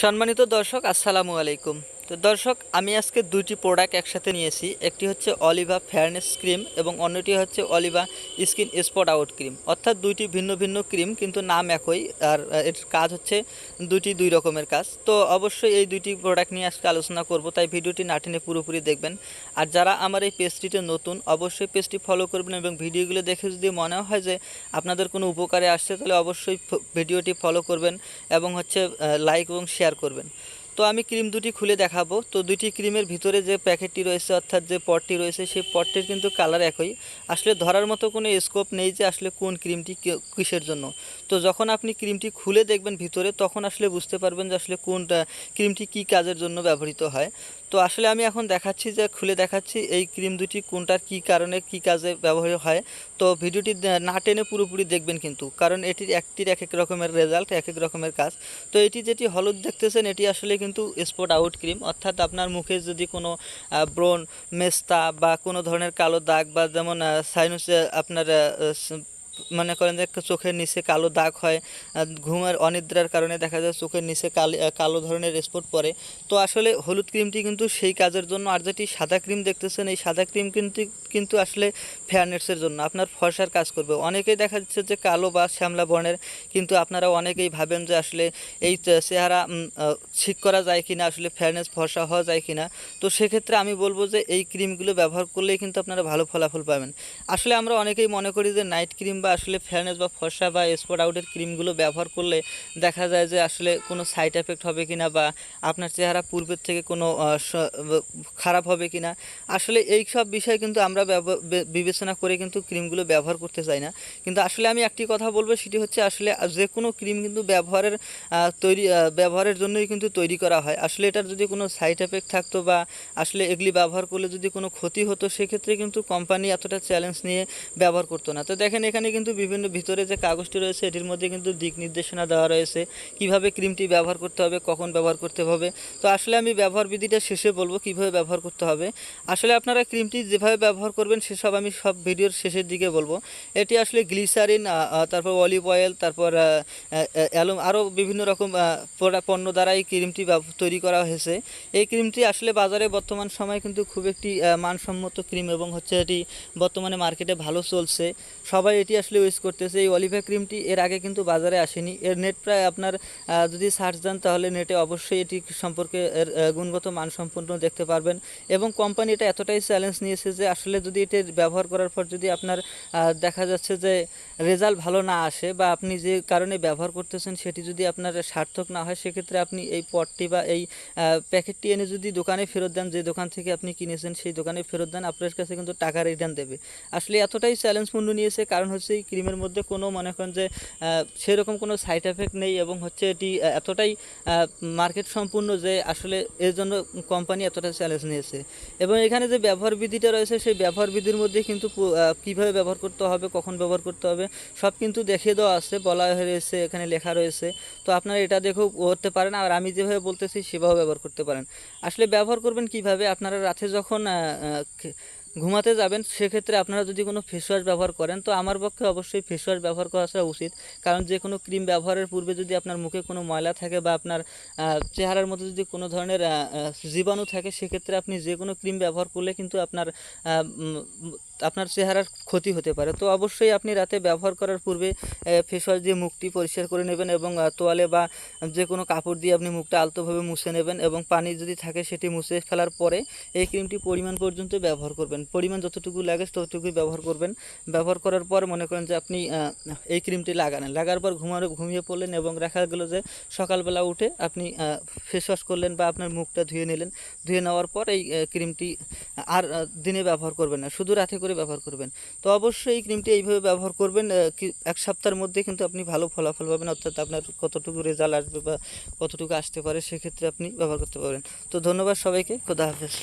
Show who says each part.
Speaker 1: সম্মানিত দর্শক আসসালামু আলাইকুম। তো দর্শক, আমি আজকে দুইটি প্রোডাক্ট একসাথে নিয়েছি। একটি হচ্ছে অলিভা ফেয়ারনেস ক্রিম এবং অন্যটি হচ্ছে Aliva skin spot out cream. অর্থাৎ দুইটি ভিন্ন ভিন্ন ক্রিম, কিন্তু নাম একই। আর এর কাজ হচ্ছে দুইটি দুই রকমের কাজ। তো অবশ্যই এই দুইটি প্রোডাক্ট নিয়ে আজকে আলোচনা করব, তাই ভিডিওটি না টেনে পুরোপুরি দেখবেন। আর যারা আমার এই পেজটিতে নতুন, অবশ্যই পেজটি ফলো করবেন এবং ভিডিওগুলো দেখে যদি মনে হয় যে আপনাদের কোনো উপকারে আসছে, তাহলে অবশ্যই ভিডিওটি ফলো করবেন এবং হচ্ছে লাইক এবং শেয়ার করবেন। তো আমি ক্রিম দুটি খুলে দেখাবো। তো দুটি ক্রিমের ভিতরে যে প্যাকেটটি রয়েছে, অর্থাৎ যে পটটি রয়েছে, সেই পটটির কিন্তু কালার একই। আসলে ধরার মতো কোনো স্কোপ নেই যে আসলে কোন ক্রিমটি কিসের জন্য। তো যখন আপনি ক্রিমটি খুলে দেখবেন ভিতরে, তখন আসলে বুঝতে পারবেন যে আসলে কোনটা ক্রিমটি কী কাজের জন্য ব্যবহৃত হয়। তো আসলে আমি এখন দেখাচ্ছি, যে খুলে দেখাচ্ছি এই ক্রিম দুটি কোনটার কী কারণে কী কাজে ব্যবহার হয়। তো ভিডিওটি না টেনে পুরোপুরি দেখবেন কিন্তু, কারণ এটির একটির এক এক রকমের রেজাল্ট, এক এক রকমের কাজ। তো এটি যেটি হলুদ দেখতেছেন, এটি আসলে কিন্তু স্পট আউট ক্রিম। অর্থাৎ আপনার মুখে যদি কোনো ব্রণ, মেস্তা বা কোনো ধরনের কালো দাগ, বা যেমন সাইনাসে আপনার মনে করেন যে চোখের নিচে কালো দাগ হয়, ঘুমের অনিদ্রার কারণে দেখা যায় চোখের নিচে কালো ধরনের স্পট পড়ে। তো আসলে হলুদ ক্রিমটি কিন্তু সেই কাজের জন্য। আর যেটি সাদা ক্রিম দেখতেছেন, এই সাদা ক্রিম কিন্তু কিন্তু আসলে ফেয়ারনেসের জন্য, আপনার ফর্সার কাজ করবে। অনেকেই দেখা যাচ্ছে যে কালো বা শ্যামলা বর্ণের, কিন্তু আপনারা অনেকেই ভাবেন যে আসলে এই চেহারা ঠিক করা যায় কিনা, আসলে ফেয়ারনেস ফর্সা হওয়া যায় কিনা। তো সেক্ষেত্রে আমি বলবো যে এই ক্রিমগুলো ব্যবহার করলেই কিন্তু আপনারা ভালো ফলাফল পাবেন। আসলে আমরা অনেকেই মনে করি যে নাইট ক্রিম বা আসলে ফেয়ারনেস বা ফর্সা বা স্পট আউটের ক্রিমগুলো ব্যবহার করলে দেখা যায় যে আসলে কোনো সাইড এফেক্ট হবে কিনা, বা আপনার চেহারা পূর্বের থেকে কোনো খারাপ হবে কিনা। আসলে এই সব বিষয় কিন্তু আমরা বিবেচনা করে কিন্তু ক্রিমগুলো ব্যবহার করতে চাই না। কিন্তু আসলে আমি একটি কথা বলবো, সেটি হচ্ছে আসলে যে কোনো ক্রিম কিন্তু ব্যবহারের জন্যই কিন্তু তৈরি করা হয়। আসলে এটার যদি কোনো সাইড এফেক্ট থাকতো, বা আসলে এগুলি ব্যবহার করলে যদি কোনো ক্ষতি হতো, সেক্ষেত্রে কিন্তু কোম্পানি এতটা চ্যালেঞ্জ নিয়ে ব্যবহার করতো না। তো দেখেন, এখানে কিন্তু বিভিন্ন ভিতরে যে কাগজটি রয়েছে, এটির মধ্যে কিন্তু দিক নির্দেশনা দেওয়া রয়েছে কিভাবে ক্রিমটি ব্যবহার করতে হবে, কখন ব্যবহার করতে হবে। তো আসলে আমি ব্যবহার বিধিটা শেষে বলবো কিভাবে ব্যবহার করতে হবে। আসলে আপনারা ক্রিমটি যেভাবে ব্যবহার করবেন সেসব আমি সব ভিডিওর শেষের দিকে বলবো। এটি আসলে গ্লিসারিন, তারপর অলিভ অয়েল, তারপর আরও বিভিন্ন রকম পণ্য দ্বারা এই ক্রিমটি তৈরি করা হয়েছে। এই ক্রিমটি আসলে বাজারে বর্তমান সময় কিন্তু খুব একটি মানসম্মত ক্রিম, এবং হচ্ছে এটি বর্তমানে মার্কেটে ভালো চলছে, সবাই এটি আসলে ইউজ করতেছে। এই অলিভা ক্রিমটি এর আগে কিন্তু বাজারে আসেনি। এর নেট প্রায় আপনার যদি সার্চ দেন, তাহলে নেটে অবশ্যই এটি সম্পর্কে এর গুণগত মানসম্পন্ন দেখতে পারবেন। এবং কোম্পানি এটা এতটাই চ্যালেঞ্জ নিয়েছে যে আসলে যদি এটি ব্যবহার করার পর যদি আপনার দেখা যাচ্ছে যে রেজাল্ট ভালো না আসে, বা আপনি যে কারণে ব্যবহার করতেছেন সেটি যদি আপনার সার্থক না হয়, সেক্ষেত্রে আপনি এই পটটি বা এই প্যাকেটটি এনে যদি দোকানে ফেরত দেন, যে দোকান থেকে আপনি কিনেছেন সেই দোকানে ফেরত দেন, আপনার কাছে কিন্তু টাকা রিটার্ন দেবে। আসলে এতটাই চ্যালেঞ্জপূর্ণ নিয়েছে, কারণ হচ্ছে এই ক্রিমের মধ্যে কোনো মনে করেন যে সেরকম কোনো সাইড এফেক্ট নেই, এবং হচ্ছে এটি এতটাই মার্কেট সম্পূর্ণ যে আসলে এর জন্য কোম্পানি এতটা চ্যালেঞ্জ নিয়েছে। এবং এখানে যে ব্যবহার বিধিটা রয়েছে, সেই ব্যবহার বিধির মধ্যে কিন্তু কীভাবে ব্যবহার করতে হবে, কখন ব্যবহার করতে হবে, সব কিন্তু দেখিয়ে দেওয়া আছে, বলা হয়েছে, এখানে লেখা রয়েছে। তো আপনারা এটা দেখেও করতে পারেন, আর আমি যেভাবে বলতেছি সেভাবে ব্যবহার করতে পারেন। আসলে ব্যবহার করবেন কিভাবে, আপনারা রাতে যখন ঘুমাতে যাবেন, সেক্ষেত্রে আপনারা যদি কোনো ফেস ওয়াশ ব্যবহার করেন, তো আমার পক্ষে অবশ্যই ফেস ওয়াশ ব্যবহার করা উচিত। কারণ যে কোনো ক্রিম ব্যবহারের পূর্বে যদি আপনার মুখে কোনো ময়লা থাকে, বা আপনার চেহারার মধ্যে যদি কোনো ধরনের জীবাণু থাকে, সেক্ষেত্রে আপনি যে কোনো ক্রিম ব্যবহার করলে কিন্তু আপনার চেহারার ক্ষতি হতে পারে। তো অবশ্যই আপনি রাতে ব্যবহার করার পূর্বে ফেস ওয়াশ দিয়ে মুখটি পরিষ্কার করে নেবেন, এবং তোয়ালে বা যে কোনো কাপড় দিয়ে আপনি মুখটা আলতোভাবে মুছে নেবেন, এবং পানি যদি থাকে সেটি মুছে ফেলার পরে এই ক্রিমটি পরিমাণ পর্যন্ত ব্যবহার করবেন। পরিমাণ যতটুকু লাগে ততটুকুই ব্যবহার করবেন। ব্যবহার করার পর মনে করেন যে আপনি এই ক্রিমটি লাগার পর ঘুমিয়ে পড়লেন, এবং দেখা গেলো যে সকালবেলা উঠে আপনি ফেস ওয়াশ করলেন, বা আপনার মুখটা ধুয়ে নিলেন। ধুয়ে নেওয়ার পর এই ক্রিমটি আর দিনে ব্যবহার করবেন না, শুধু রাতে করে ব্যবহার করবেন। তো অবশ্যই এই ক্রিমটি এইভাবে ব্যবহার করবেন। এক সপ্তাহের মধ্যে কিন্তু আপনি ভালো ফলাফল পাবেন, অর্থাৎ আপনার কতটুকু রেজাল্ট আসবে বা কতটুকু আসতে পারে, সেক্ষেত্রে আপনি ব্যবহার করতে পারবেন। তো ধন্যবাদ সবাইকে, খোদা হাফেজ।